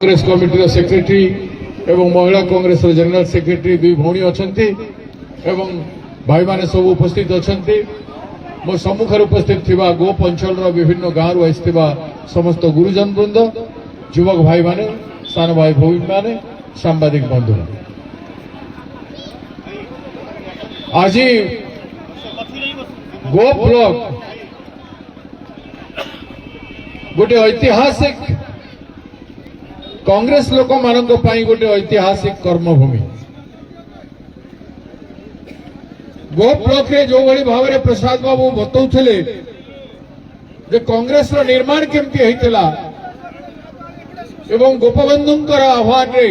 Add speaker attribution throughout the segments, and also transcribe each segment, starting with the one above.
Speaker 1: Congress committee secretary एवं महिला Congress general secretary दुई भौणी अच्छा भाई माने सब उपस्थित अच्छा मो सम्मुखें उपस्थित थिबा गोप अंचल विभिन्न गाँव आसथिबा समस्त गुरुजन वृंद युवक भाई माने सान भाई भौणी माने सांबादिक बंधु आज गोप ब्लॉक गोटे ऐतिहासिक कांग्रेस लोक मान गोटे ऐतिहासिक कर्मभूमि गोप ब्लॉक रे जो भली भाव में प्रसाद बाबू बताउथले जे कांग्रेस रो निर्माण केमती हेतिला एवं गोपबंधुंकर आह्वान रे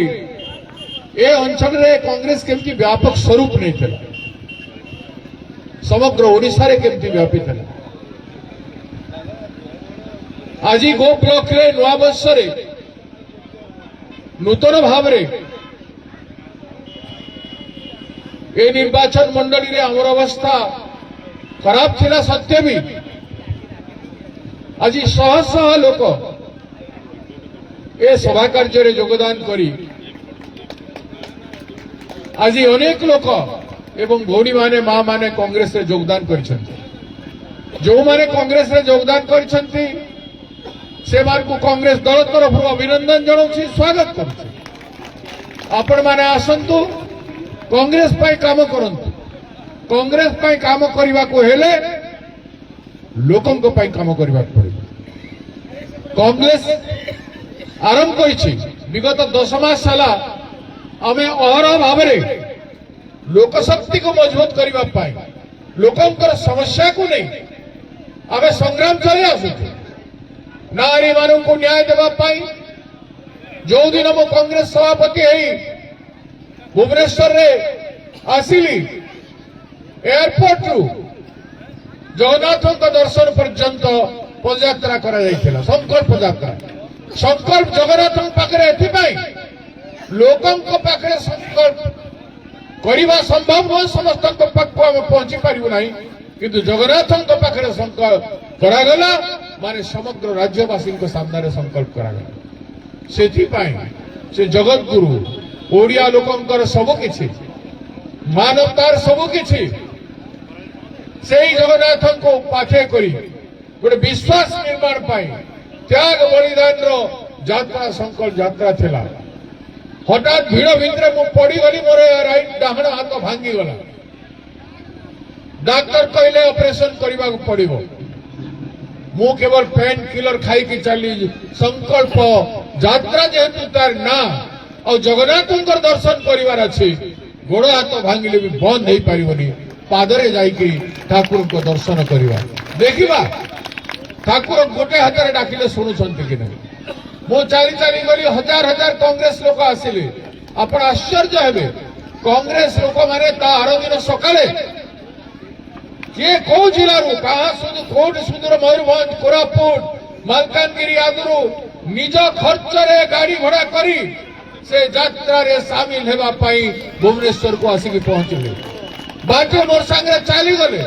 Speaker 1: ए अंचल रे कांग्रेस केमती व्यापक स्वरूप नहीं थिला समग्र ओडिशा रे केमती व्यापी थिला आज गोप ब्लॉक रे नवा वर्ष रे नूतन भाव ये निर्वाचन मंडली रे आमर अवस्था खराब थिला सत्य भी आज शह शह लोक ए सभा कार्य रे योगदान करी आज अनेक लोक एवं भौणी माने मां माने कांग्रेस रे योगदान करिसंती जो माने कांग्रेस रे योगदान करिसंती से मानकु कांग्रेस दल तरफ अभिनंदन जनाऊँ स्वागत कर आपण माने आसंतु कांग्रेस पाई काम करंतु कांग्रेस पाई काम करबा को हेले लोकन को पाई काम करबा पड़े कांग्रेस आरंभ करिछि विगत 10 मास साला आमे अहरह भाव लोकशक्ति को मजबूत करबा पाई लोकंकर समस्या को नहीं आमे संग्राम चले आसुछु नारी मानू को न्याय देवाई जो दिन मो कांग्रेस सभापति भुवनेश्वर रे आसिली एयरपोर्ट रु जगन्नाथ दर्शन पर्यंत पदयात्रा करा संकल्प यात्रा संकल्प जगन्नाथ पाखे लोकों पाखे संकल्प करने संभव नुह समस्त पाखु आम पहुंची पारू ना किंतु जगन्नाथ पाखे संकल्प करागला माने समग्र राज्यवासी सामने संकल्प करागला से जगत गुरु ओडिया लोकंकर सबकिछि मानवतार सबकिछि से जगन्नाथ को पाखे करी गोटे विश्वास निर्माण पाई त्याग बलिदान रो यात्रा संकल्प यात्रा थिला हठात भीड़ भितर मु पड़गली मोर राइट डाहण हाथ भांगी गला डाक्टर कहले ऑपरेशन करने पड़ो मु केवल पेन किलर खाई की चली संकल्प यात्रा जेहेतु तार ना और जगन्नाथ दर्शन करिवार अच्छे गोड़ हाथ भांगिले भी बंद हो पारिबनी पादरे जाइकी ठाकुर को दर्शन करवा देखिबा ठाकुर गोटे हाथ में डाकिले शुणुंट कि नहीं मु चली चली गली हजार हजार कांग्रेस लोक आसिले आपण आश्चर्य हेबे कांग्रेस लोक माने ता आर दिन सकाळे किए कौ जिलू कहा कौटी सुदूर मयूरभंज कोरापुट मालकानगिरी आदि निज खर्च रे गाड़ी भड़ा करी से यात्रा रे सामिल हेबा पाई भुवनेश्वर को आसिक पहुंचले बाटे मोर संगे चली गले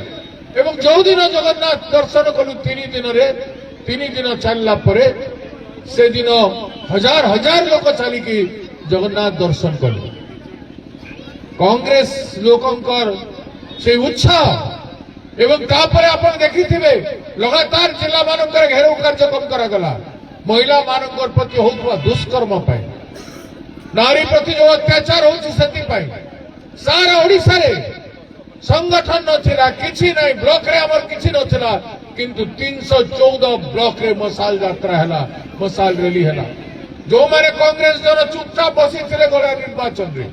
Speaker 1: एवं जो दिन जगन्नाथ दर्शन कलु 3 दिन चलला परे से दिन हजार हजार लोक चलिकी जगन्नाथ दर्शन कले कांग्रेस लोकंकर से उत्साह एवं तापर आपण देखिथिबे लगातार जिला मानकर घेराव कार्यक्रम करागला महिला मानकर प्रति होउवा दुष्कर्म पाई नारी प्रति जो अत्याचार होउछि सती पाई सारा ओडिसा रे संगठन नथिला किछि नै ब्लॉक रे हमर किछि नथिला किंतु 314 ब्लॉक रे मसाल यात्रा हैला मसाल रैली हैला जो माने कांग्रेस जन चुपचाप बसी थिले गला निर्वाचन रे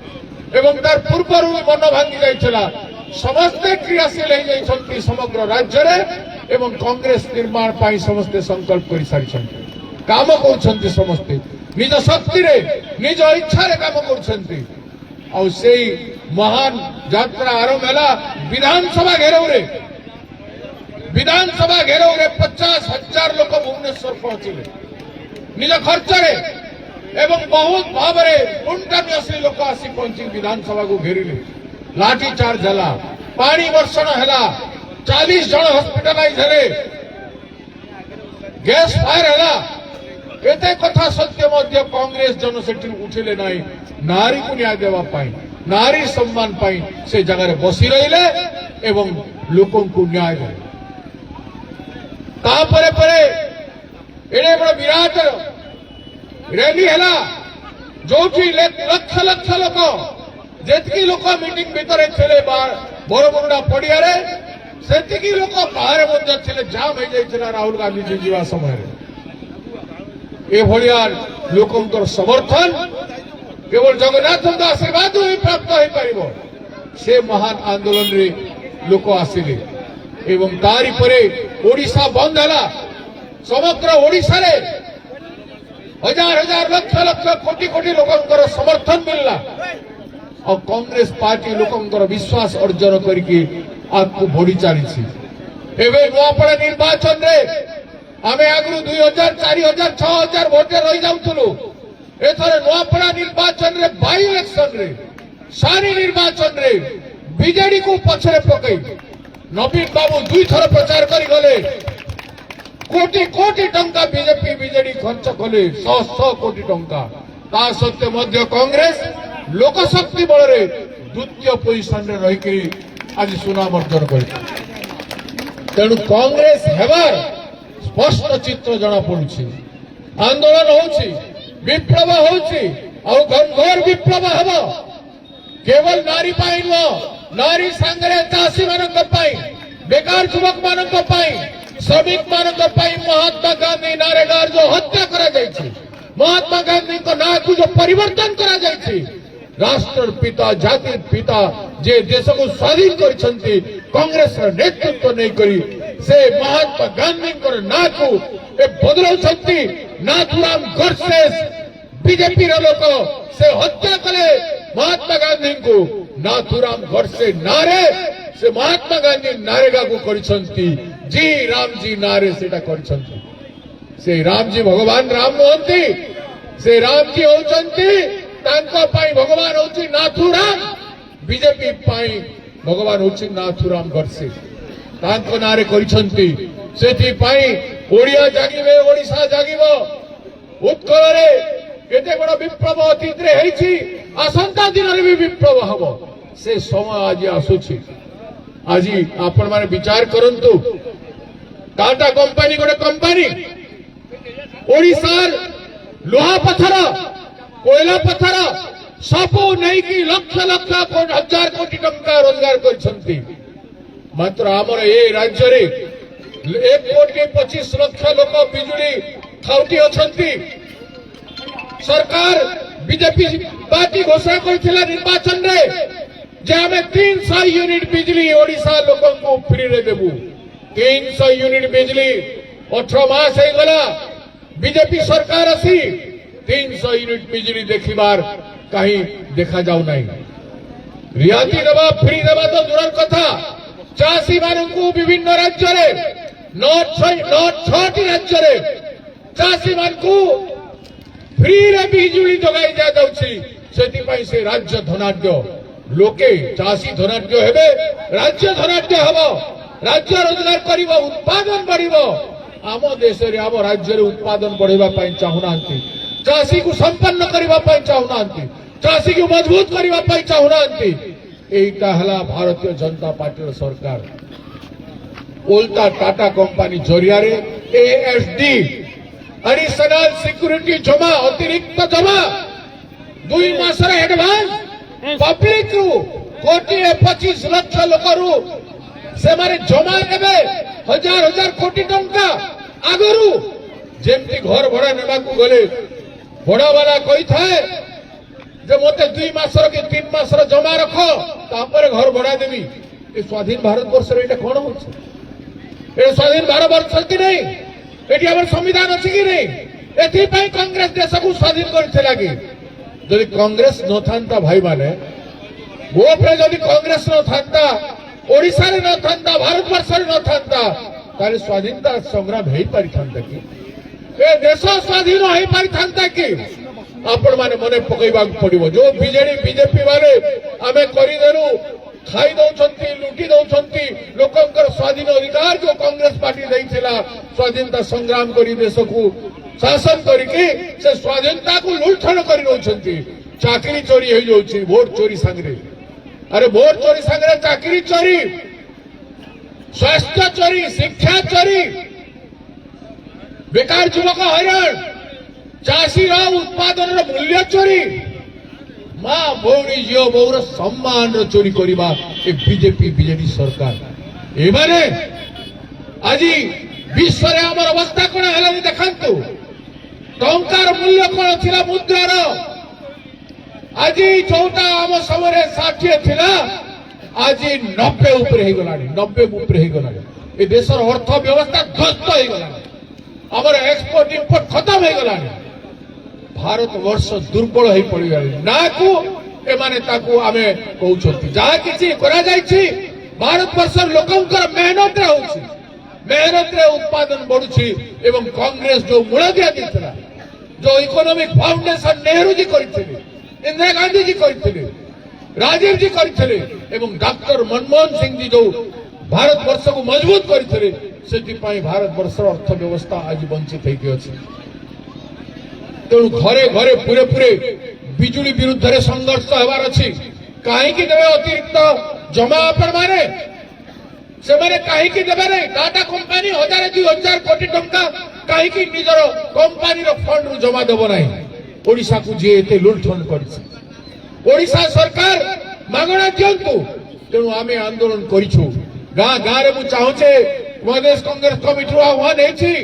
Speaker 1: एवं तार पूर्व रु मन भांगी जाइछला समस्ते क्रियाशील हो जाइछन्ति समग्र राज्य रे एवं कांग्रेस निर्माण पाई समस्ते संकल्प कर सारी काम कर समस्ते निज शक्ति रे निज इच्छा रे काम कर महान यात्रा आरंभ है विधानसभा घेराव रे 50,000 लोक भुवनेश्वर पहुंचले निज खर्च रे एवं बहुत भाव स्पॉन्टेनियसली लोक आसी पहुंची विधानसभा को घेरिले लाठी चार्ज है पानी वर्षण है 40 जन हॉस्पिटलाइज है गैस फायर है एते कथा सत्य मध्य कांग्रेस जनसेठी उठिले नाही नारी को न्याय देवा पाई नारी सम्मान पाई से जगह बसी रहिले एवं लोकों को न्याय दे तापरे परे एडे बड़ विराट रैली हैला जोठी लक्ष लक्ष लोक जेतकी लोक मीटिंग भितर थिले बरमुंडा पड़िया रे सेतिकी लोक बाहर मध्य थिले जाम हो जाइथिला राहुल गांधी जी जीवा समय रे ए भलिया लोकंकर समर्थन केवल जगन्नाथ आशीर्वाद ही प्राप्त हो पारिबो से महान आंदोलन रे लोक आसिले एवं तारी परे ओडिशा बंद हला समग्र ओडिशा रे हजार हजार लक्ष लक्ष कोटी कोटी लोकंकर समर्थन मिलला और कांग्रेस पार्टी लोकंकर विश्वास अर्जन करके आगको बढ़ी चली एवं नुआपड़ा निर्वाचन रे आमे आगु 2000 4000 6000 भोटे रही जाऊलु एथरे नुआपड़ा निर्वाचन रे बाई इलेक्शन रे सारी निर्वाचन रे बीजेडी को पछरे पकई नवीन बाबू दुई थर प्रचार करी गले कोटी कोटी टंका बीजेपी बीजेडी खर्च कले 100 कोटी टंका ता सत्य मध्य कांग्रेस लोकशक्ति बल रे द्वितीय पोजिशन रे रही के आज सुनाम अर्जन कर तेणु कांग्रेस हेबार स्पष्ट चित्र जना पड़ुछि आंदोलन होछि विप्लव होछि और घनघोर विप्लव हेबो केवल नारी पाई नो नारी संगरे चाषी मानक पाई बेकार युवक मानक पाई श्रमिक मानक पाई महात्मा गांधी नारेगार जो हत्या करा जायछि महात्मा गांधी को ना को जो परिवर्तन करा जायछि राष्ट्र पिता जाति पिता जे देश को स्वाधीन कर कांग्रेस नेतृत्व नहीं करी से महात्मा गांधी ना को बदलाउछंती नाथुराम गोडसे बीजेपी लोक से हत्या कले महात्मा गांधी को नाथुराम गोडसे नारे से महात्मा गांधी नारेगा को करछंती जी राम जी नारे सेटा करछंती से राम जी भगवान राम नहंती से राम जी होचंती तांको पाई भगवान होची नाथुराम बीजेपी पाई भगवान होची नाथुराम गोडसे तांको नारे करिसंती सेति पाई ओडिया जागिबे ओडिशा जागिबो उत्कल रे केते बड़ विप्लव अतीत रे हेछि आसंता दिन रे भी विप्लव हबो से समय आज आसुछि आज आपण माने विचार करंतु टाटा कंपनी गोटे कंपनी ओडिशार लोहा पत्थर कोयला पत्थर सबू नहीं कि लक्ष लक्ष हजार कोटी टंका रोजगार करछंती मात्र आमर ए राज्य रे 1,25 लाख लोक बिजुली खाउटी अछंती सरकार बीजेपी पार्टी घोषणा करथिला निर्वाचन रे जे हमें 300 यूनिट बिजली ओडिशा लोकन को फ्री रे देबू 300 यूनिट बिजली 18 मास हे गला बीजेपी सरकार असी 300 यूनिट बिजली देखिबार कहीं देखा जाऊ नहीं रियाती देवा फ्री देवा तो दूर कथा चाषी मानू विभिन्न राज्य रे 6टी राज्य रे चाषी मानू फ्री रे बिजुली जोगाई जा जाउछि सेति पई से राज्य धनाढ्य लोके चाषी धनाढ्य हेबे राज्य धनाढ्य हबो राज्य रोजगार करिवो उत्पादन बढ़िवो आम देश रे आम राज्य रे उत्पादन बढ़िबा पई चाहुनांती चाषी को संपन्न करबा पई चाहुनांती चाषी को मजबूत करबा पई चाहुनांती एटा हला भारतीय जनता पार्टी सरकार उल्टा टाटा कंपनी जरिया रे एएसडी एडिशनल सिक्योरिटी जमा अतिरिक्त जमा 2 मास रे एडवांस पब्लिक रु 1,25 लाख लोक रु से मारे जमा नेबे हजार हजार कोटी टंका आगरु जेमती घर भड़ा नेबा को गले भड़ा वाला कही थाए जे मते 2 मासर के 3 मासर जमा रख तापर घर भड़ा देवी ए स्वाधीन भारत वर्ष रे एटा कोन होछ ए स्वाधीन भारत वर्ष कि नहीं एटी हमर संविधान अछि कि नहीं एथि पई कांग्रेस देश को स्वाधीन करथिला कि जदि कांग्रेस न थांता भाई माने वो पे जदि कांग्रेस न थांता ओडिसा रे न थांता भारत वर्ष रे न थांता तारे स्वाधीनता संग्राम हेई पारि थांता कि ए देश स्वाधीन हेई पारि थांता कि आपण माने मने पकईबा पड़िबो जो बीजेपी वाले आमे करि देलु खाई दौरान लुटी दौरान लोकंकर स्वाधीन अधिकार जो कांग्रेस पार्टी देइथिला स्वाधीनता संग्राम करी देश को शासन करके से स्वाधीनता को लुठन कर चाकरी चोरी हो जाउछि वोट चोरी संगे अरे वोट चोरी संगे चाकरी चोरी स्वास्थ्य चोरी शिक्षा चोरी बेकार युवक हैरान चाषी उत्पादन मूल्य चोरी माँ भौणी झील बोर सम्मान चोरी करवा बीजेपी बीजेडी सरकार एमाने आज विश्व आम अवस्था कौन है देखु टंकार मूल्य कौन थिला मुद्रार आज जोटा आम समय 60 थिला आज 90 ऊपर हो गला 90 ऊपर हो गला ए देशर अर्थ व्यवस्था ध्वस्त हो गला आमर एक्सपोर्ट इम्पोर्ट खत्म हो गला भारत वर्ष दुर्बल हो पड़ा ना को एमाने ताकू आमे कहउछंती जहा किछि करा जायछि भारत वर्ष लोकंकर मेहनत रे होछि मेहनत रे उत्पादन बढ़ुछि एवं कांग्रेस जो मूल दिया दिथला जो इकोनॉमिक फाउंडेशन नेहरू जी करथिले इंदिरा गांधी जी करथिले राजीव जी करथिले एवं डॉक्टर मनमोहन सिंह जी जो भारत वर्ष को मजबूत करथिले सेति पई भारत वर्षर अर्थव्यवस्था आज वंचित होई अछि तेणु घरे घरे पूरे पूरे बिजुली विरुद्ध रे संघर्ष होबार अछि कहीं देवे अतिरिक्त जमा आपण माने से माने कहीं देवे रे टाटा कंपनी 1000-2000 कोटी टंका कहीं निजर कंपनी रो फंड रु जमा देबो नाही ओडिसा को जे एते लुठन करछि ओडिसा सरकार मागणा दियंतु तेणु आमे आंदोलन करिछु गाँ गाँ रे मु चाहूचे प्रदेश कांग्रेस कमिटी रो आह्वान हेछि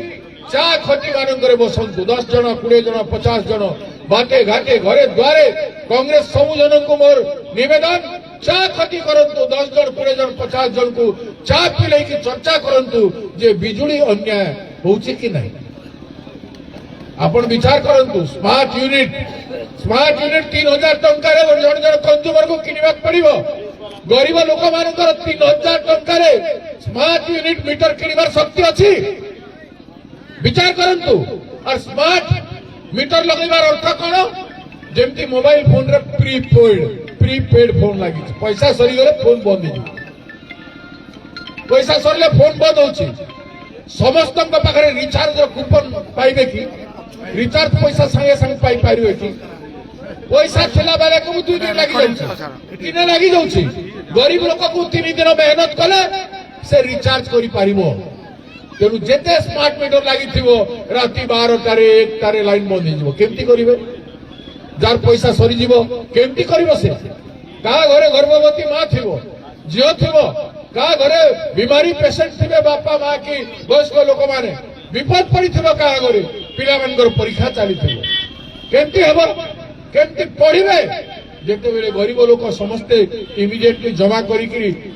Speaker 1: चा खटी मानकर बसंतु 10 जन 20 जन 50 जन बाटे घाटे घरे द्वारे कांग्रेस सबु जन को मोर निवेदन चा खटी करंतु 10 जन 20 जन 50 जन को चा पिले की चर्चा करंतु जे बिजुली अन्याय होउछि कि नहीं आपण विचार करंतु स्मार्ट यूनिट 3000 टंका रे जन जन कंज्यूमर को किनिबा पड़िबो गरीब लोक मानकर 3000 टंका रे स्मार्ट यूनिट मीटर किनिबार शक्ति अछि विचार करंतु और स्मार्ट मीटर लगेबार अर्थ कौन जेमती मोबाइल फोन रे प्रीपेड फोन लगी पैसा सरी गले फोन बंद हो पैसा सरले फोन बंद होछि समस्त पाखे रिचार्ज कूपन पाइबे कि रिचार्ज पैसा संगे संगे पाई पारिबे कि पैसा थिला बेले को 2 दिन लगी जाउछि दिन लगी जाउछि गरीब लोक को 3 दिन मेहनत कले से रिचार्ज करि पारिबो तेणु जेते स्मार्ट मीटर लगी राति 12 1 लाइन बंद हो केमती करिवे जार पैसा सरी जीवो केमती करिवो से का घरे गर्भवती मां थिवो झियो थिवो का घरे बीमारी पेशेंट थिबे बापा मां की वयस्क लोक माने विपद पड़ी थिबो का घरे पिला मनकर परीक्षा चली थिबो केमती हेबो केमती पढ़िबे जेते बेले गरीब लोक समस्ते इमिडिएटली जमा करी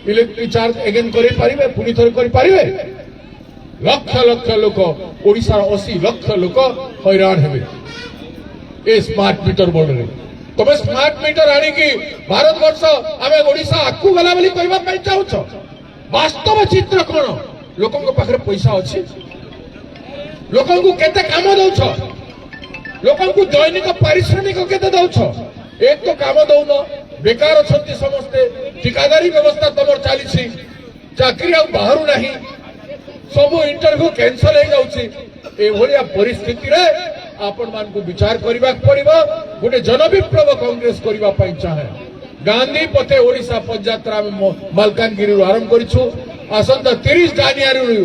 Speaker 1: इलेक्ट्रिक चार्ज अगेन करि पारिबे पुनी थर करि पारिबे लक्ष लक्ष लोक ओडिसा 80 लक्ष लोक हैरान हेबे ए स्मार्ट मीटर बोर्ड रे तबे स्मार्ट मीटर आनी की भारत वर्ष आमे ओडिसा आकु गला बोली कहबा पई चाहूछ वास्तव चित्र कोन लोकन को पाखरे पैसा अछि लोकन को केते काम दउछ लोकन को दैनिक पारिश्रमिक केते दउछ एक तो काम दउनो बेकार अछंती समस्ते ठिकादारी व्यवस्था तमर चाली छी चाकरी आ बाहरु नाही सब इंटरव्यू कैंसल हो जाउछि ए भलिया परिस्थिति रे आपण मान को विचार करबा पड़िबो गोटे जनविप्लव कांग्रेस करबा पई चाहे गांधी पथे ओडिसा पदयात्रा में मालकानगिरी आरंभ करिछु आसंता 30 जानुआरी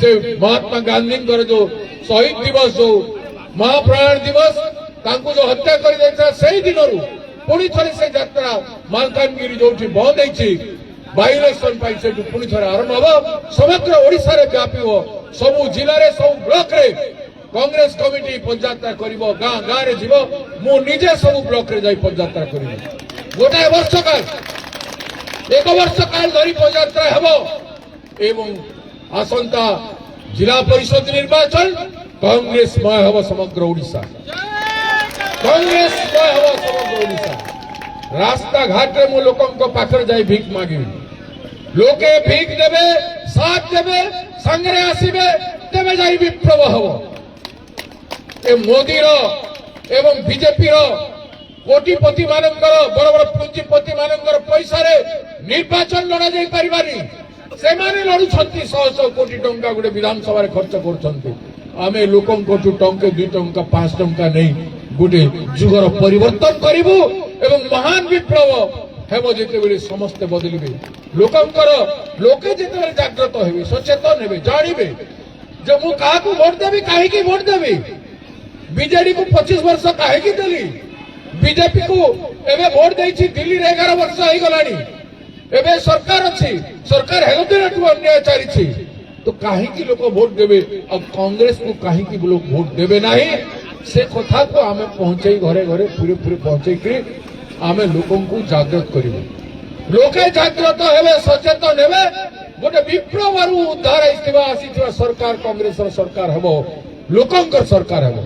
Speaker 1: से महात्मा गांधी जो शहीद दिवस जो महाप्राण दिवस तांको जो हत्या कर देता सही दिन पुणी थरे से यात्रा मालकानगिरी जोठी बंद होइछि बाइलेक्शन पाई से पुणी थरे आरंभ हो समग्र ओडिसा रे व्यापी हो सबु जिला रे सब ब्लॉक रे कांग्रेस कमिटी पदयात्रा करिवो गाँ गाँ रे जीवो मु निजे सब ब्लॉक रे जाई पदयात्रा करिवो गोटे वर्ष काल 1 वर्ष काल धरी पदयात्रा हेबो एवं आसंता जिला परिषद निर्वाचन कांग्रेसमय हेबो समग्र ओडिसा कांग्रेसमय हेबो समग्र ओडिसा रास्ता घाट रे मु लोकन को पाखर जाई भीख मागिबी लोके भीख देबे साथ देबे संगरे आसीबे तेबे जाई विप्लव हबो ए मोदी रो एवं बीजेपी रो कोटिपति मानकर बड़ बड़ पुंजीपति मानकर पैसा रे निर्वाचन लड़ा जाई परिबानी से माने लड़ुछंती 100 कोटी टंका गुडे विधानसभा रे खर्च करछंती आमे लोकंकठू टंके 2 टंका 5 टंका नहीं गोटे जुगर परिवर्तन करिबु एवं महान विप्लव हेबो जेतेबेले समस्त बदलिबे लोके जेतेबेले जागृत हेबे सचेतन हेबे जानिबे जे मु काहाकू वोट देबी काहेकी वोट देबी बीजेडी को 25 वर्ष काहेकी देली बीजेपी को एबे वोट देछि दिल्ली रे 11 वर्ष होई गलानी एबे सरकार अछि सरकार हेगुदिनटू अन्याय चालिछि तो काहेकी लोक वोट देबे अब कांग्रेस को काहेकी लोक वोट देबे नाही से कथा को आमे पहुंचाई घरे घरे पूरे पूरे पहुंचाई के आमे लोकों को जागृत करिबे लोके जागृत हेबे सचेतन हेबे गोटे विप्लव उद्धार आसीथिबा सरकार कांग्रेस सरकार हेबो लोकंकर सरकार हेबो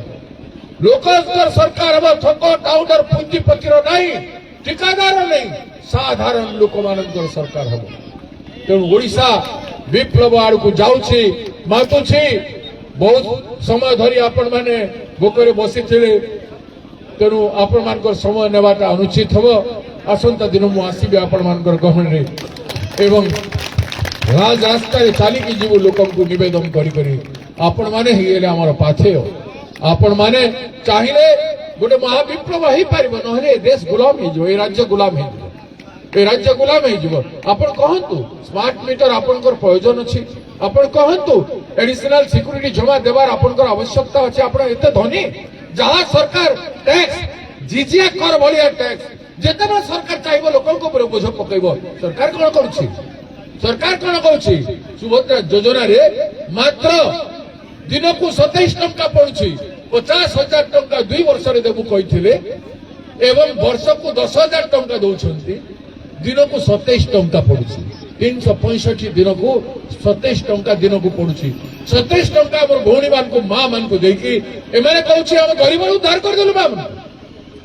Speaker 1: लोकंकर सरकार हेबो ठको टाउडर पूंजीपतिर नाही ठिकादार नहीं साधारण लोक मानकर सरकार हेबो तेणु ओडिशा विप्लव आड़ को जाऊँची मातुची बहुत समय धरी आपण माने भोकरे बसी तेणु आपण मान समय नेबाटा अनुचित हम आसंता दिन मु आसबि आपण मान गहन एवं राजरास्ता चलिकी जीव लोक नवेदन आपण माने हेले आमर पाथेय आपण माने चाहिए गोटे महाविप्लव हो पार ना देश गुलाम हो राज्य गुलाम हो राज्य गुलाम हो आपण कहतु स्मार्ट मीटर आपनकर प्रयोजन अछि आपण कहतु एडिशनल सिक्यूरिटी जमा देवार आपनकर आवश्यकता अछि आपण एते धनी जहां सरकार टैक्स जीजिया कर भलिया टैक्स जेतना सरकार चाहिबो लोकन को बोझ पकइबो सरकार कोन करूछि सरकार कोन कहउछि सुभद्रा योजना रे मात्र दिन को 27 टंका पड़ुछि 50,000 टंका 2 वर्ष रे देबु कहिथिले एवं वर्ष को 10,000 टंका दउछंती दिन को 27 टंका पड़ुछि 365 दिन को 27 टंका दिन को पड़ुछि 27 टंका हमर भौणी मान को मां मान को देकी एमाने कहउछि हम गरीब उद्धार कर देलु मां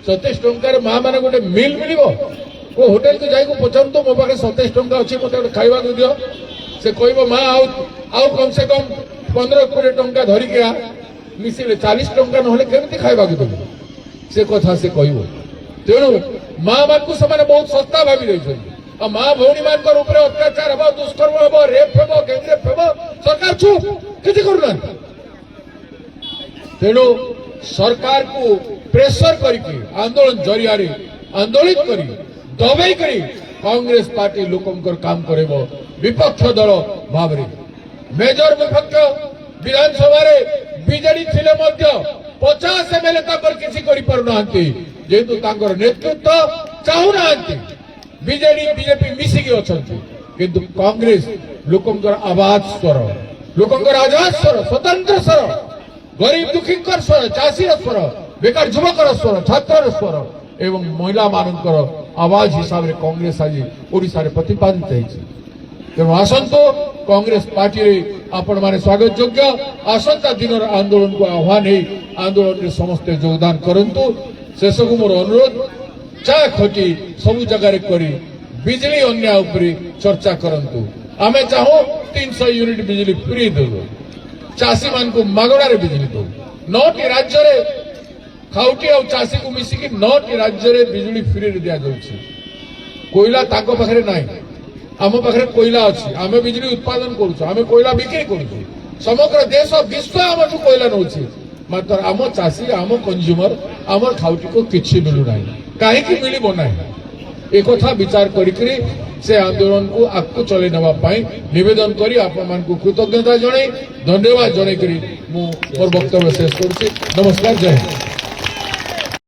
Speaker 1: 27 टंका रे मां माने गोटे मिल मिलिबो ओ होटल को जाई को पचंतो मो पाखे 27 टंका अछि मते खाइबा को दियो से कहबो मां आउ कम से कम 15-20 टंका धरि के आ मिसिले 40 टंका नहले केमति खाइबा को देबो से कथा से कहबो तेणु मां मान को समान बहुत सस्ता भाबी दैछन मां भौणी मान को ऊपर अत्याचार हेबो दुष्कर्म हेबो रेप हेबो गैंगरेप हेबो सरकार चुप किछि करूना तेणु सरकार को प्रेशर करके आंदोलन जरिया रे आंदोलित करी दबाई करी कांग्रेस पार्टी लोकंकर काम करेबो विपक्ष दल भाबरे मेजर विपक्ष विधानसभा रे बीजेडी थिले मध्य 50 एमएलए ताकर किछि करि पारु नांती जेतु ताकर नेतृत्व चाहू नांती बीजेडी बीजेपी मिसिकी अछंती किंतु कांग्रेस लोकंकर आवाज स्वर लोकंकर आजाद स्वर स्वतंत्र स्वर गरीब दुखीकर स्वर चाषी स्वर बेकार युवकर स्वर छात्र स्वर एवं महिला मानकर आवाज हिसाब रे कांग्रेस आज ओडिशा रे प्रतिपादित है तेणु आसंतो कांग्रेस पार्टी रे आपण माने स्वागत योग्य आसंता दिन आंदोलन को आह्वान है आंदोलन रे समस्त योगदान करंतु शेष को मोर अनुरोध चा खटी सब जगह करी बिजली अन्याय उपरे चर्चा करंतु आमे चाहो 300 यूनिट बिजली फ्री देबो चाषी मान को मागणा रे बिजली दो 9टी राज्य रे खाउटी और चाषी को मिसिकी 9टी राज्य रे बिजली फ्री रे दिया जाउछि कोयला ताको पाखरे नाही आम पाखरे कोयला अछि आमे बिजली उत्पादन करूछु आमे कोयला बिक्री करूछु समग्र देश विश्व आमठु कोयला नउछि मात्र आम चाषी आम कंज्यूमर आम खाउटी को किछि मिलु नाही काहे कि मिलिबो नाही ए कथा विचार करिकरी से आंदोलन को आगु चले नवा पाई निवेदन करी आपण मान को कृतज्ञता जणाई धन्यवाद जणाई करी मु मोर वक्तव्य शेष करूछि नमस्कार जय हिंद।